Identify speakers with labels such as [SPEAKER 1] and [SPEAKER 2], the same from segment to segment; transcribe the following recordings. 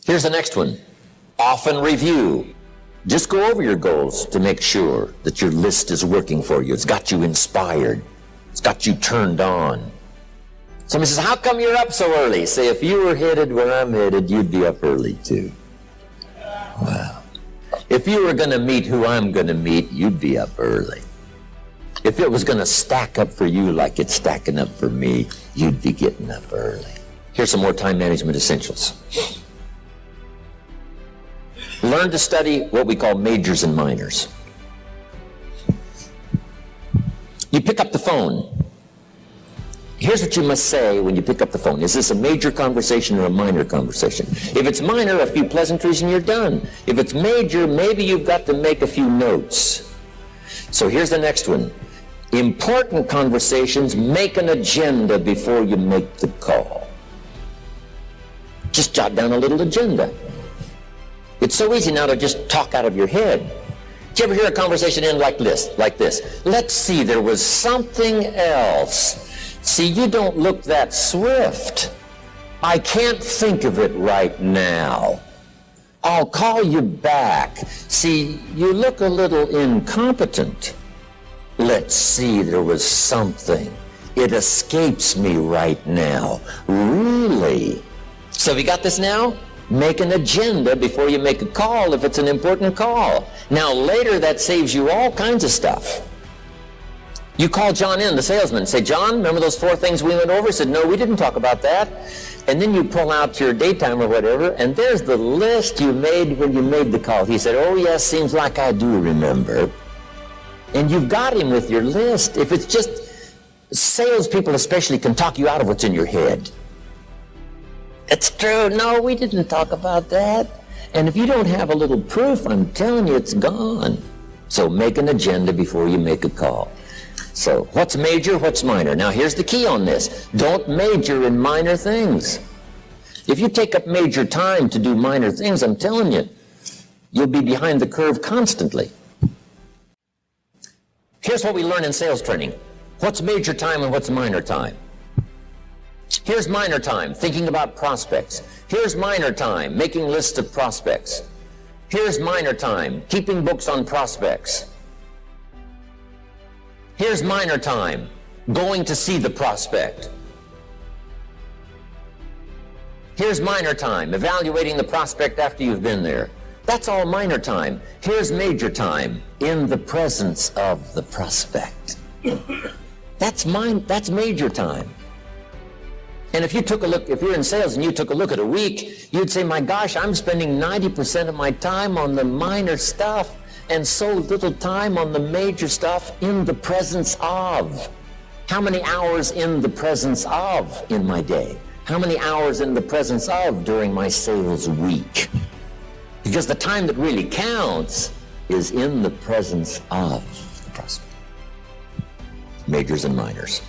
[SPEAKER 1] Here's the next one. Often review. Just go over your goals to make sure that your list is working for you. It's got you inspired. It's got you turned on. Somebody says, how come you're up so early? Say, if you were headed where I'm headed, you'd be up early too. Wow. If you were going to meet who I'm going to meet, you'd be up early. If it was going to stack up for you like it's stacking up for me, you'd be getting up early. Here's some more time management essentials. Learn to study what we call majors and minors. You pick up the phone. Here's what you must say when you pick up the phone. Is this a major conversation or a minor conversation? If it's minor, a few pleasantries and you're done. If it's major, maybe you've got to make a few notes. So here's the next one. Important conversations, make an agenda before you make the call. Just jot down a little agenda. It's so easy now to just talk out of your head. Did you ever hear a conversation end like this? Let's see, there was something else. See, you don't look that swift. I can't think of it right now. I'll call you back. See, you look a little incompetent. Let's see, there was something. It escapes me right now. Really? So have you got this now? Make an agenda before you make a call if it's an important call. Now later that saves you all kinds of stuff. You call John in, the salesman, say, John, remember those 4 things we went over? He said, no, we didn't talk about that. And then you pull out your daytime or whatever, and there's the list you made when you made the call. He said, oh yes, seems like I do remember. And you've got him with your list. If it's just, salespeople especially can talk you out of what's in your head. It's true. No, we didn't talk about that. And if you don't have a little proof, I'm telling you, it's gone. So make an agenda before you make a call. So what's major, what's minor? Now here's the key on this. Don't major in minor things. If you take up major time to do minor things, I'm telling you, you'll be behind the curve constantly. Here's what we learn in sales training. What's major time and what's minor time? Here's minor time, thinking about prospects. Here's minor time, making lists of prospects. Here's minor time, keeping books on prospects. Here's minor time, going to see the prospect. Here's minor time, evaluating the prospect after you've been there. That's all minor time. Here's major time, in the presence of the prospect. That's major time. And if you took a look, if you're in sales and you took a look at a week, you'd say, my gosh, I'm spending 90% of my time on the minor stuff and so little time on the major stuff in the presence of. How many hours in the presence of in my day? How many hours in the presence of during my sales week? Because the time that really counts is in the presence of the prospect. Majors and minors.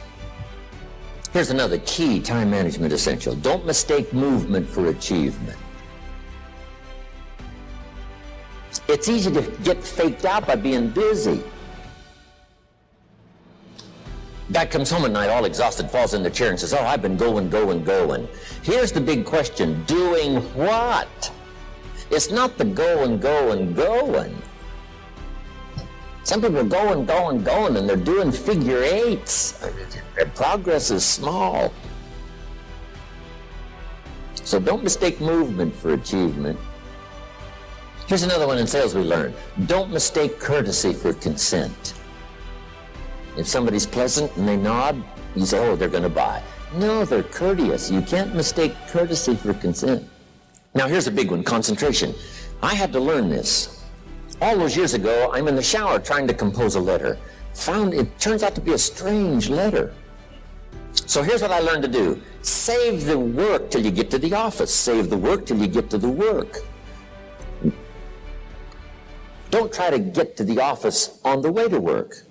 [SPEAKER 1] Here's another key time management essential. Don't mistake movement for achievement. It's easy to get faked out by being busy. Guy comes home at night all exhausted, falls in the chair and says, oh, I've been going. Here's the big question, doing what? It's not the going. Some people are going, and they're doing figure eights. Their progress is small. So don't mistake movement for achievement. Here's another one in sales we learned. Don't mistake courtesy for consent. If somebody's pleasant and they nod, you say, oh, they're going to buy. No, they're courteous. You can't mistake courtesy for consent. Now here's a big one, concentration. I had to learn this. All those years ago, I'm in the shower trying to compose a letter. Found it turns out to be a strange letter. So here's what I learned to do. Save the work till you get to the office. Save the work till you get to the work. Don't try to get to the office on the way to work.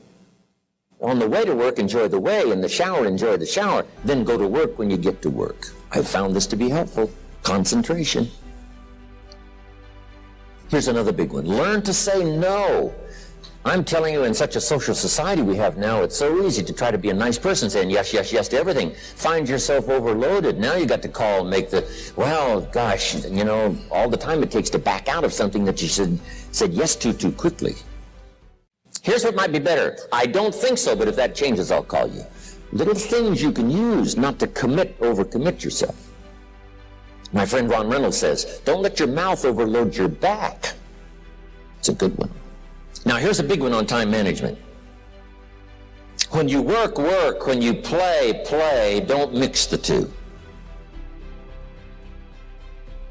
[SPEAKER 1] On the way to work, enjoy the way. In the shower, enjoy the shower. Then go to work when you get to work. I've found this to be helpful. Concentration. Here's another big one. Learn to say no. I'm telling you, in such a social society we have now, it's so easy to try to be a nice person, saying yes, yes, yes to everything. Find yourself overloaded. Now you got to call and make the, well, gosh, you know, all the time it takes to back out of something that you said yes to too quickly. Here's what might be better. I don't think so, but if that changes, I'll call you. Little things you can use not to overcommit yourself. My friend Ron Reynolds says, don't let your mouth overload your back. It's a good one. Now, here's a big one on time management. When you work, work. When you play, play. Don't mix the two.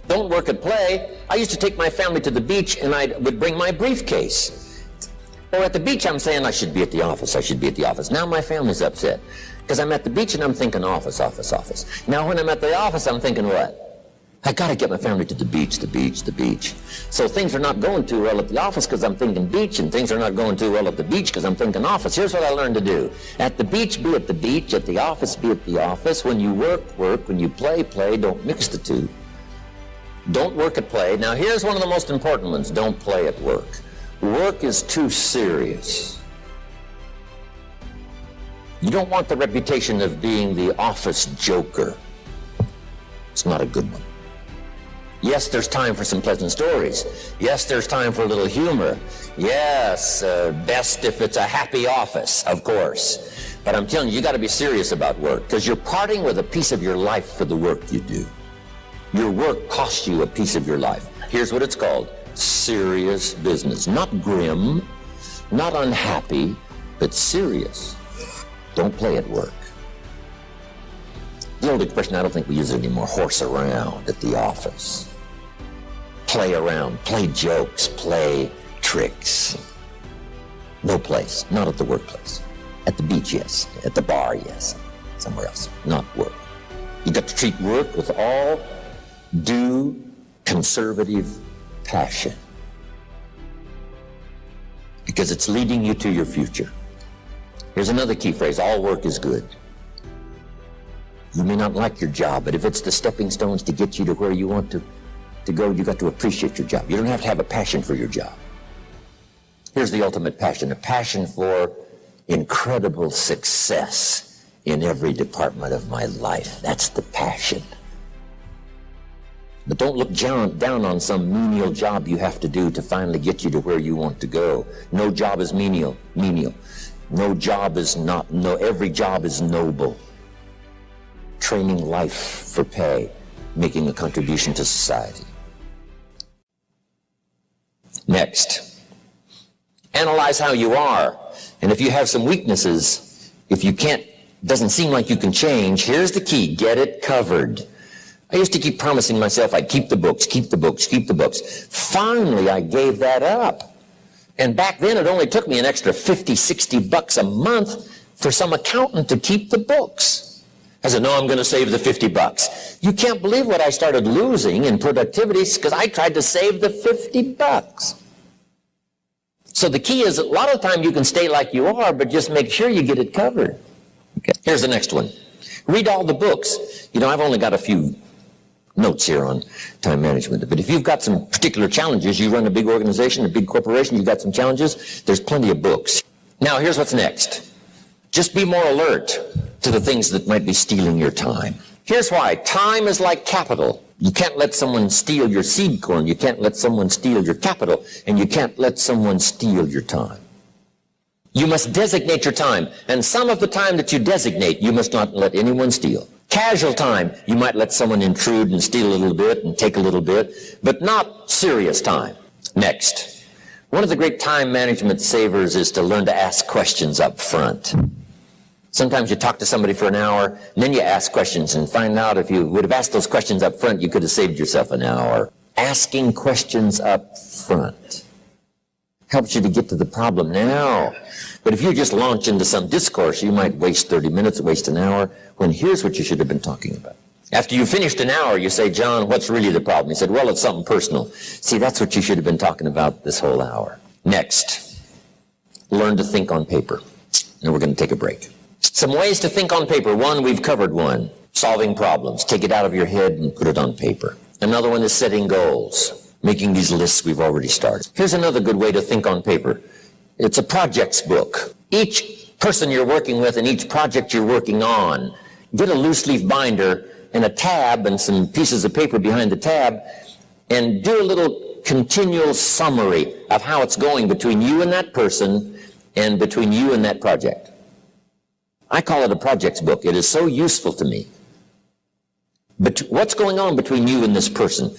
[SPEAKER 1] Don't work and play. I used to take my family to the beach, and I would bring my briefcase. Or at the beach, I'm saying I should be at the office. I should be at the office. Now my family's upset because I'm at the beach and I'm thinking office, office, office. Now when I'm at the office, I'm thinking what? I got to get my family to the beach, the beach, the beach. So things are not going too well at the office because I'm thinking beach, and things are not going too well at the beach because I'm thinking office. Here's what I learned to do. At the beach, be at the beach. At the office, be at the office. When you work, work. When you play, play. Don't mix the two. Don't work at play. Now here's one of the most important ones. Don't play at work. Work is too serious. You don't want the reputation of being the office joker. It's not a good one. Yes, there's time for some pleasant stories. Yes, there's time for a little humor. Yes, best if it's a happy office, of course. But I'm telling you, you got to be serious about work because you're parting with a piece of your life for the work you do. Your work costs you a piece of your life. Here's what it's called. Serious business. Not grim, not unhappy, but serious. Don't play at work. The old expression, I don't think we use it anymore, horse around at the office. Play around, play jokes, play tricks. No place, not at the workplace. At the beach, yes. At the bar, yes. Somewhere else, not work. You got to treat work with all due conservative passion because it's leading you to your future. Here's another key phrase, all work is good. You may not like your job, but if it's the stepping stones to get you to where you want to go, you got to appreciate your job. You don't have to have a passion for your job. Here's the ultimate passion, a passion for incredible success in every department of my life. That's the passion. But don't look down on some menial job you have to do to finally get you to where you want to go. No job is menial. No job is every job is noble. Training life for pay, making a contribution to society. Next, analyze how you are. And if you have some weaknesses, if you doesn't seem like you can change, here's the key, get it covered. I used to keep promising myself I'd keep the books, keep the books, keep the books. Finally, I gave that up. And back then, it only took me an extra $50, $60 a month for some accountant to keep the books. I said, no, I'm going to save the $50. You can't believe what I started losing in productivity because I tried to save the $50. So the key is a lot of the time you can stay like you are, but just make sure you get it covered. Okay. Here's the next one. Read all the books. You know, I've only got a few notes here on time management. But if you've got some particular challenges, you run a big organization, a big corporation, you've got some challenges, there's plenty of books. Now, here's what's next. Just be more alert to the things that might be stealing your time. Here's why. Time is like capital. You can't let someone steal your seed corn. You can't let someone steal your capital. And you can't let someone steal your time. You must designate your time. And some of the time that you designate, you must not let anyone steal. Casual time, you might let someone intrude and steal a little bit and take a little bit, but not serious time. Next, one of the great time management savers is to learn to ask questions up front. Sometimes you talk to somebody for an hour, and then you ask questions and find out if you would have asked those questions up front, you could have saved yourself an hour. Asking questions up front helps you to get to the problem now. But if you just launch into some discourse, you might waste 30 minutes, waste an hour, when here's what you should have been talking about. After you finished an hour, you say, John, what's really the problem? He said, well, it's something personal. See, that's what you should have been talking about this whole hour. Next, learn to think on paper. And we're going to take a break. Some ways to think on paper. One, we've covered one. Solving problems. Take it out of your head and put it on paper. Another one is setting goals. Making these lists we've already started. Here's another good way to think on paper. It's a projects book. Each person you're working with and each project you're working on, get a loose leaf binder and a tab and some pieces of paper behind the tab, and do a little continual summary of how it's going between you and that person and between you and that project. I call it a projects book. It is so useful to me. But what's going on between you and this person?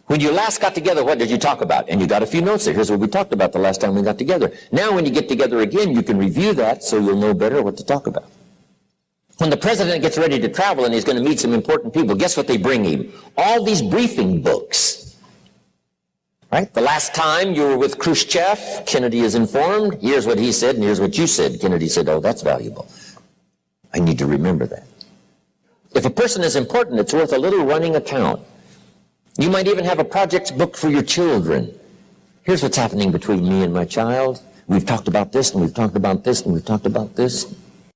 [SPEAKER 1] When you last got together, what did you talk about? And you got a few notes there. Here's what we talked about the last time we got together. Now when you get together again, you can review that so you'll know better what to talk about. When the president gets ready to travel and he's going to meet some important people, guess what they bring him? All these briefing books. Right? The last time you were with Khrushchev, Kennedy is informed. Here's what he said and here's what you said. Kennedy said, oh, that's valuable. I need to remember that. If a person is important, it's worth a little running account. You might even have a projects book for your children. Here's what's happening between me and my child. We've talked about this, and we've talked about this, and we've talked about this.